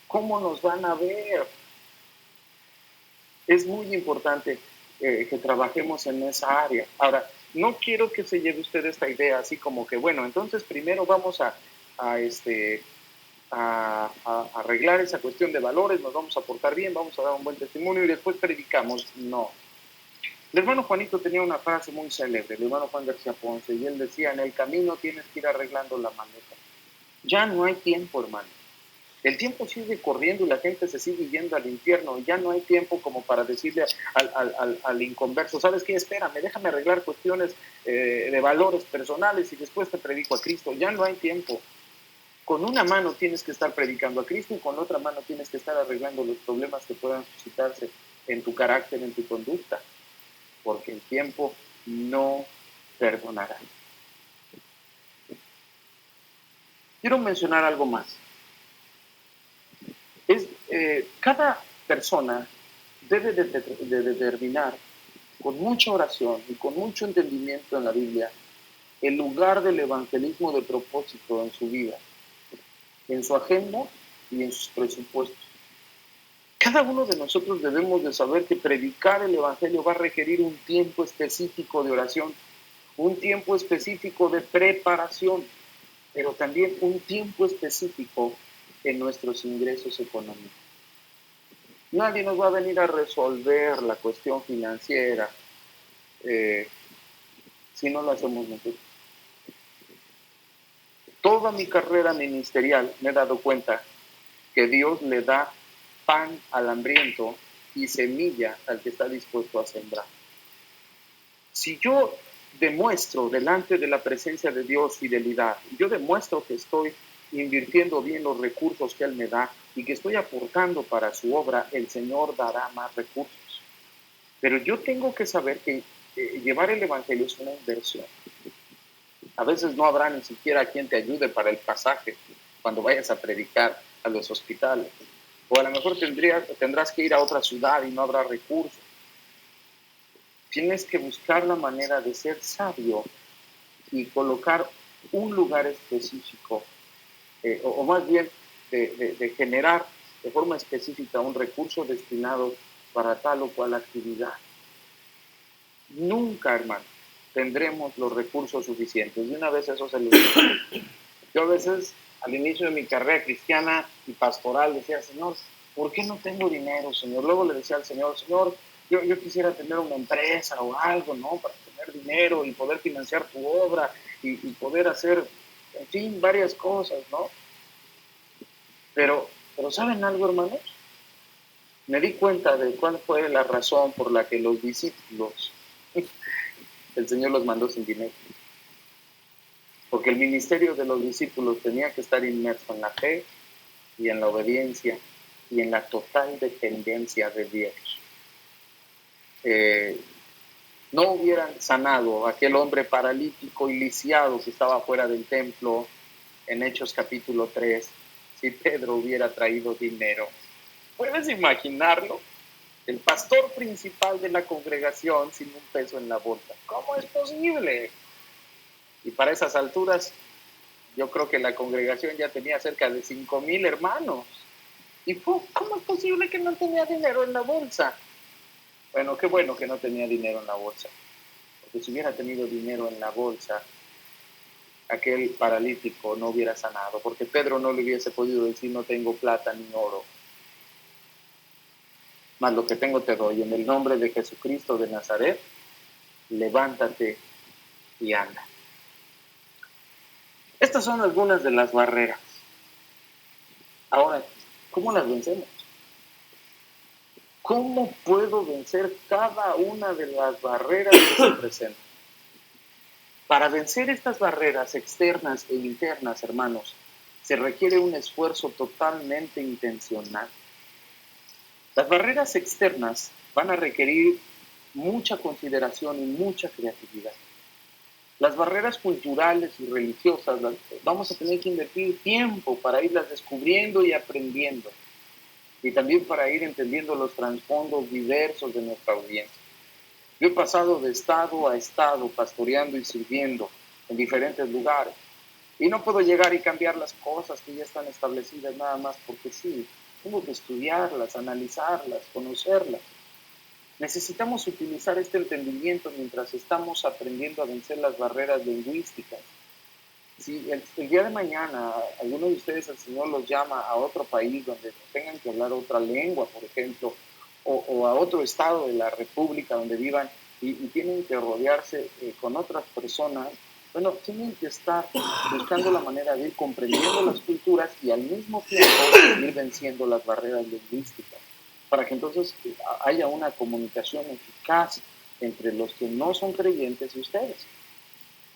¿Cómo nos van a ver? Es muy importante que trabajemos en esa área. Ahora, no quiero que se lleve usted esta idea así como que, bueno, entonces primero vamos a arreglar esa cuestión de valores, nos vamos a portar bien, vamos a dar un buen testimonio y después predicamos. No. El hermano Juanito tenía una frase muy célebre, el hermano Juan García Ponce, y él decía, en el camino tienes que ir arreglando la maleta. Ya no hay tiempo, hermano. El tiempo sigue corriendo y la gente se sigue yendo al infierno. Ya no hay tiempo como para decirle al inconverso, ¿sabes qué? Espérame, déjame arreglar cuestiones de valores personales y después te predico a Cristo. Ya no hay tiempo. Con una mano tienes que estar predicando a Cristo y con otra mano tienes que estar arreglando los problemas que puedan suscitarse en tu carácter, en tu conducta. Porque el tiempo no perdonará. Quiero mencionar algo más. Cada persona debe de determinar con mucha oración y con mucho entendimiento en la Biblia el lugar del evangelismo de propósito en su vida, en su agenda y en sus presupuestos. Cada uno de nosotros debemos de saber que predicar el evangelio va a requerir un tiempo específico de oración, un tiempo específico de preparación, pero también un tiempo específico en nuestros ingresos económicos. Nadie nos va a venir a resolver la cuestión financiera si no lo hacemos nosotros. Toda mi carrera ministerial me he dado cuenta que Dios le da pan al hambriento y semilla al que está dispuesto a sembrar. Si yo demuestro delante de la presencia de Dios fidelidad, yo demuestro que estoy invirtiendo bien los recursos que Él me da y que estoy aportando para su obra, el Señor dará más recursos. Pero yo tengo que saber que llevar el evangelio es una inversión. A veces no habrá ni siquiera quien te ayude para el pasaje cuando vayas a predicar a los hospitales. O a lo mejor tendrás que ir a otra ciudad y no habrá recursos. Tienes que buscar la manera de ser sabio y colocar un lugar específico, o más bien de generar de forma específica un recurso destinado para tal o cual actividad. Nunca, hermano, tendremos los recursos suficientes. Y una vez eso se lo digo. Yo a veces, al inicio de mi carrera cristiana y pastoral, decía, Señor, ¿por qué no tengo dinero, Señor? Luego le decía al Señor, Señor, yo quisiera tener una empresa o algo, ¿no? Para tener dinero y poder financiar tu obra y poder hacer, en fin, varias cosas, ¿no? Pero ¿saben algo, hermanos? Me di cuenta de cuál fue la razón por la que los discípulos, el Señor los mandó sin dinero. Porque el ministerio de los discípulos tenía que estar inmerso en la fe y en la obediencia y en la total dependencia de Dios. No hubieran sanado a aquel hombre paralítico y lisiado que estaba fuera del templo en Hechos capítulo 3 si Pedro hubiera traído dinero. ¿Puedes imaginarlo? El pastor principal de la congregación sin un peso en la bolsa. ¿Cómo es posible? Y para esas alturas, yo creo que la congregación ya tenía cerca de 5,000 hermanos. ¿Y cómo es posible que no tenía dinero en la bolsa? Bueno, qué bueno que no tenía dinero en la bolsa. Porque si hubiera tenido dinero en la bolsa, aquel paralítico no hubiera sanado. Porque Pedro no le hubiese podido decir, no tengo plata ni oro. Mas lo que tengo te doy. En el nombre de Jesucristo de Nazaret, levántate y anda. Estas son algunas de las barreras. Ahora, ¿cómo las vencemos? ¿Cómo puedo vencer cada una de las barreras que se presentan? Para vencer estas barreras externas e internas, hermanos, se requiere un esfuerzo totalmente intencional. Las barreras externas van a requerir mucha consideración y mucha creatividad. Las barreras culturales y religiosas vamos a tener que invertir tiempo para irlas descubriendo y aprendiendo. Y también para ir entendiendo los trasfondos diversos de nuestra audiencia. Yo he pasado de estado a estado pastoreando y sirviendo en diferentes lugares. Y no puedo llegar y cambiar las cosas que ya están establecidas nada más porque sí. Tengo que estudiarlas, analizarlas, conocerlas. Necesitamos utilizar este entendimiento mientras estamos aprendiendo a vencer las barreras lingüísticas. Si el día de mañana alguno de ustedes, el Señor los llama a otro país donde tengan que hablar otra lengua, por ejemplo, o a otro estado de la República donde vivan y tienen que rodearse con otras personas, Bueno, tienen que estar buscando la manera de ir comprendiendo las culturas y al mismo tiempo ir venciendo las barreras lingüísticas, para que entonces haya una comunicación eficaz entre los que no son creyentes y ustedes.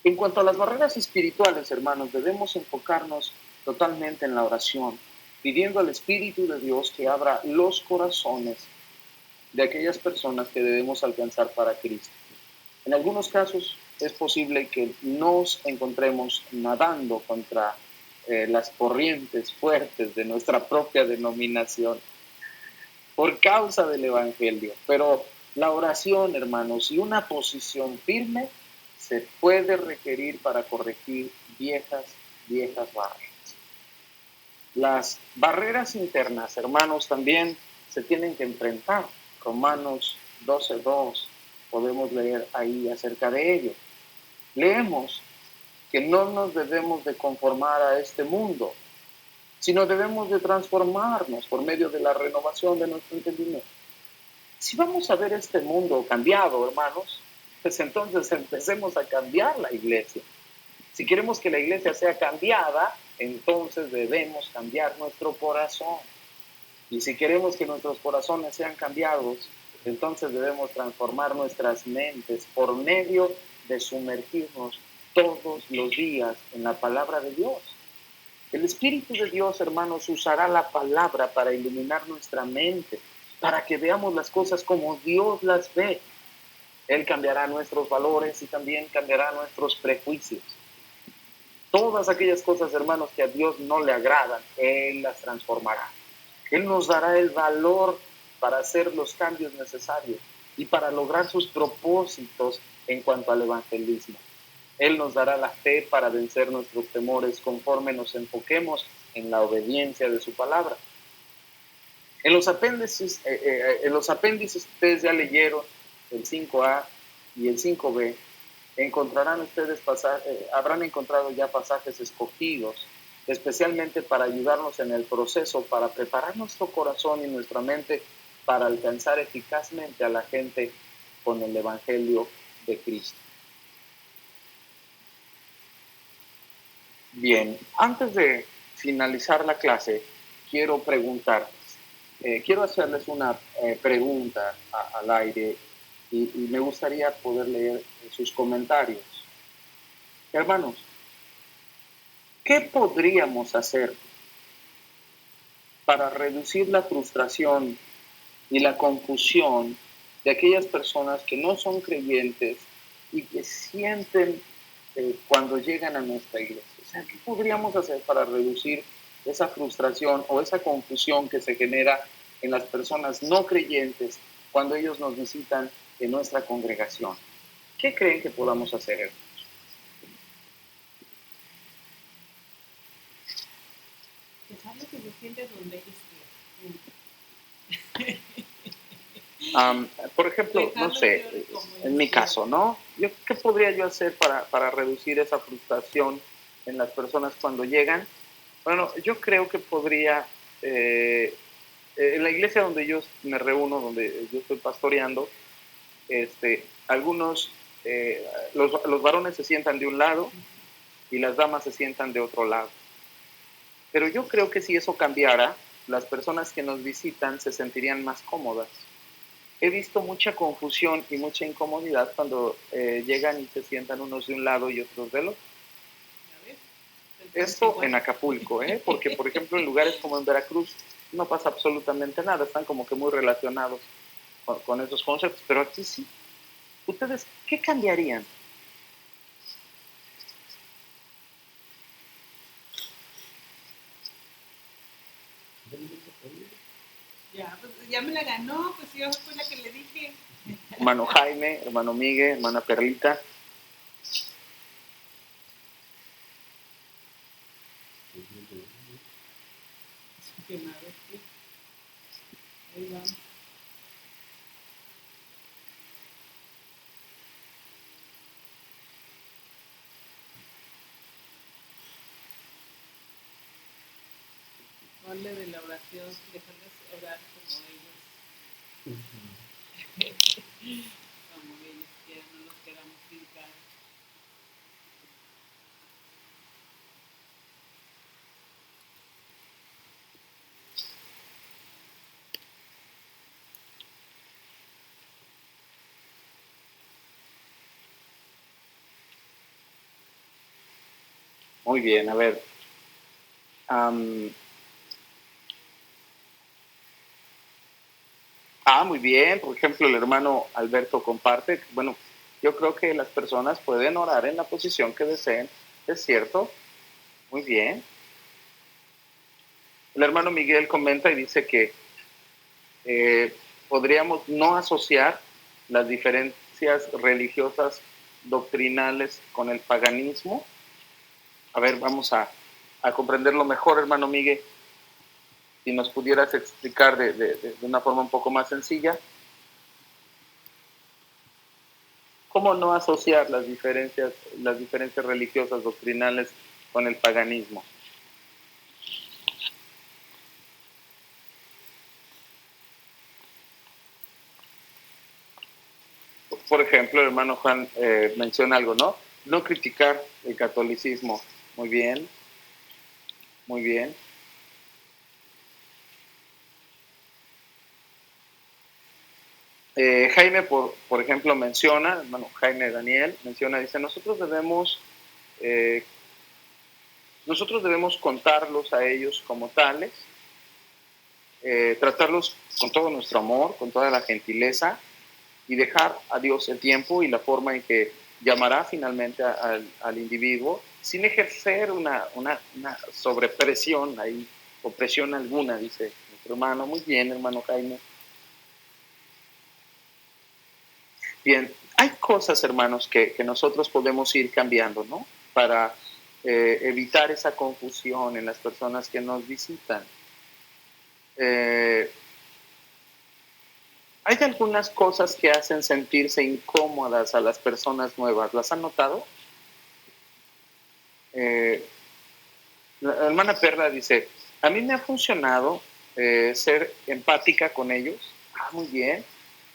En cuanto a las barreras espirituales, hermanos, debemos enfocarnos totalmente en la oración, pidiendo al Espíritu de Dios que abra los corazones de aquellas personas que debemos alcanzar para Cristo. En algunos casos es posible que nos encontremos nadando contra las corrientes fuertes de nuestra propia denominación por causa del Evangelio, pero la oración, hermanos, y una posición firme se puede requerir para corregir viejas barreras. Las barreras internas, hermanos, también se tienen que enfrentar. Romanos 12:2, podemos leer ahí acerca de ello. Leemos que no nos debemos de conformar a este mundo, sino debemos de transformarnos por medio de la renovación de nuestro entendimiento. Si vamos a ver este mundo cambiado, hermanos, pues entonces empecemos a cambiar la iglesia. Si queremos que la iglesia sea cambiada, entonces debemos cambiar nuestro corazón. Y si queremos que nuestros corazones sean cambiados, entonces debemos transformar nuestras mentes por medio de sumergirnos todos los días en la palabra de Dios. El Espíritu de Dios, hermanos, usará la palabra para iluminar nuestra mente, para que veamos las cosas como Dios las ve. Él cambiará nuestros valores y también cambiará nuestros prejuicios. Todas aquellas cosas, hermanos, que a Dios no le agradan, Él las transformará. Él nos dará el valor para hacer los cambios necesarios y para lograr sus propósitos en cuanto al evangelismo. Él nos dará la fe para vencer nuestros temores conforme nos enfoquemos en la obediencia de su palabra. En los apéndices ustedes ya leyeron el 5A y el 5B. Encontrarán ustedes habrán encontrado ya pasajes escogidos, especialmente para ayudarnos en el proceso, para preparar nuestro corazón y nuestra mente para alcanzar eficazmente a la gente con el Evangelio de Cristo. Bien, antes de finalizar la clase, quiero quiero hacerles una pregunta al aire y me gustaría poder leer sus comentarios. Hermanos, ¿qué podríamos hacer para reducir la frustración y la confusión de aquellas personas que no son creyentes y que sienten cuando llegan a nuestra iglesia? O sea, ¿qué podríamos hacer para reducir esa frustración o esa confusión que se genera en las personas no creyentes cuando ellos nos visitan en nuestra congregación? ¿Qué creen que podamos hacer? Dejarlo que se siente donde ellos quieran. Por ejemplo, no sé, en mi caso, ¿no? ¿Qué podría yo hacer para reducir esa frustración en las personas cuando llegan? Bueno, yo creo que podría, en la iglesia donde yo me reúno, donde yo estoy pastoreando, algunos, los varones se sientan de un lado y las damas se sientan de otro lado. Pero yo creo que si eso cambiara, las personas que nos visitan se sentirían más cómodas. He visto mucha confusión y mucha incomodidad cuando llegan y se sientan unos de un lado y otros del otro. Esto en Acapulco, porque por ejemplo en lugares como en Veracruz no pasa absolutamente nada, están como que muy relacionados con esos conceptos, pero aquí sí. ¿Ustedes qué cambiarían? Ya me la ganó, pues yo fue la que le dije. Hermano Jaime, hermano Miguel, hermana Perlita. Ahí vamos. Ponle de la oración, dejarles orar como ellos. Como ellos quieran, no los queramos juzgar. Muy bien, a ver. Muy bien. Por ejemplo, el hermano Alberto comparte. Bueno, yo creo que las personas pueden orar en la posición que deseen. ¿Es cierto? Muy bien. El hermano Miguel comenta y dice que podríamos no asociar las diferencias religiosas doctrinales con el paganismo. A ver, vamos a comprenderlo mejor, hermano Miguel. Si nos pudieras explicar de una forma un poco más sencilla. ¿Cómo no asociar las diferencias religiosas doctrinales con el paganismo? Por ejemplo, el hermano Juan menciona algo, ¿no? No criticar el catolicismo. Muy bien, muy bien. Jaime, por ejemplo, menciona, hermano Jaime Daniel, menciona, dice, nosotros debemos contarlos a ellos como tales, tratarlos con todo nuestro amor, con toda la gentileza, y dejar a Dios el tiempo y la forma en que llamará finalmente al individuo sin ejercer una sobrepresión ahí, o presión alguna, dice nuestro hermano. Muy bien, hermano Jaime. Bien, hay cosas, hermanos, que nosotros podemos ir cambiando, ¿no? Para evitar esa confusión en las personas que nos visitan. Hay algunas cosas que hacen sentirse incómodas a las personas nuevas. ¿Las han notado? La hermana Perla dice, a mí me ha funcionado ser empática con ellos. Muy bien.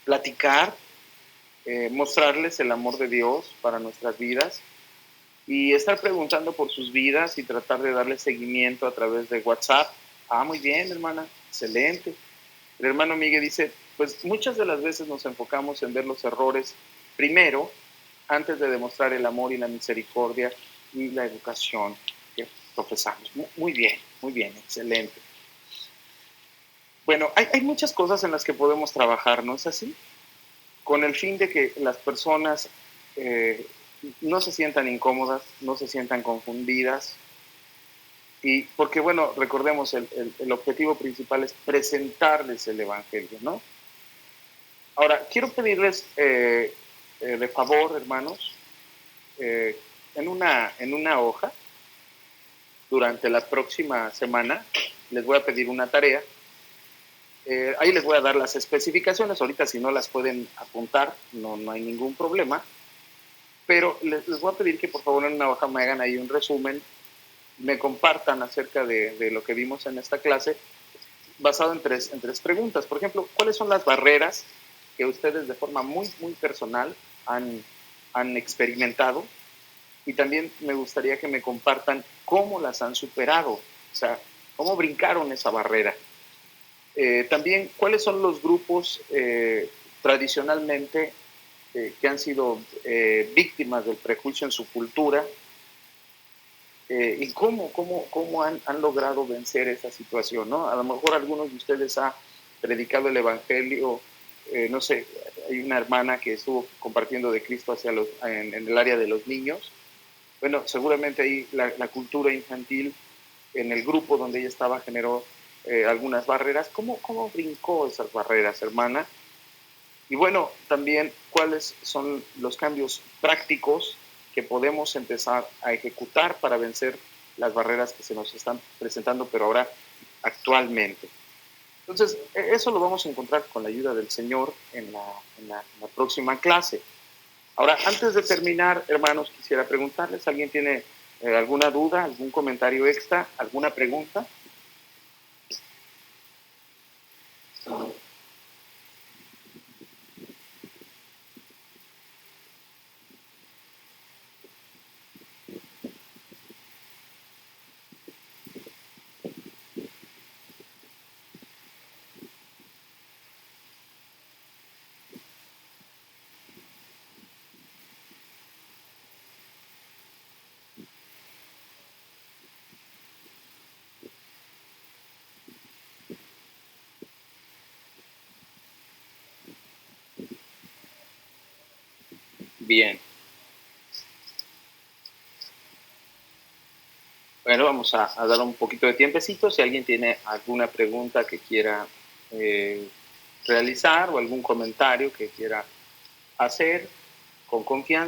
Platicar, mostrarles el amor de Dios para nuestras vidas y estar preguntando por sus vidas y tratar de darles seguimiento a través de WhatsApp. Muy bien, hermana. Excelente. El hermano Miguel dice, pues muchas de las veces nos enfocamos en ver los errores primero, antes de demostrar el amor y la misericordia y la educación que profesamos. Muy bien, excelente. Bueno, hay muchas cosas en las que podemos trabajar, ¿no es así? Con el fin de que las personas no se sientan incómodas, no se sientan confundidas, y porque, bueno, recordemos, el objetivo principal es presentarles el Evangelio, ¿no? Ahora, quiero pedirles de favor, hermanos, en una hoja, durante la próxima semana, les voy a pedir una tarea. Ahí les voy a dar las especificaciones. Ahorita, si no las pueden apuntar, no hay ningún problema. Pero les voy a pedir que por favor en una hoja me hagan ahí un resumen, me compartan acerca de lo que vimos en esta clase, basado en tres preguntas. Por ejemplo, ¿cuáles son las barreras que ustedes de forma muy personal han experimentado? Y también me gustaría que me compartan cómo las han superado, o sea, cómo brincaron esa barrera. También, ¿cuáles son los grupos tradicionalmente que han sido víctimas del prejuicio en su cultura? ¿Y cómo han logrado vencer esa situación, ¿no? A lo mejor algunos de ustedes han predicado el Evangelio, no sé, hay una hermana que estuvo compartiendo de Cristo en el área de los niños. Bueno, seguramente ahí la cultura infantil en el grupo donde ella estaba generó algunas barreras. ¿Cómo brincó esas barreras, hermana? Y bueno, también cuáles son los cambios prácticos que podemos empezar a ejecutar para vencer las barreras que se nos están presentando, pero ahora actualmente. Entonces, eso lo vamos a encontrar con la ayuda del Señor en la próxima clase. Ahora, antes de terminar, hermanos, quisiera preguntarles, ¿alguien tiene alguna duda, algún comentario extra, alguna pregunta? Bien. Bueno, vamos a dar un poquito de tiempecito. Si alguien tiene alguna pregunta que quiera realizar o algún comentario que quiera hacer, con confianza.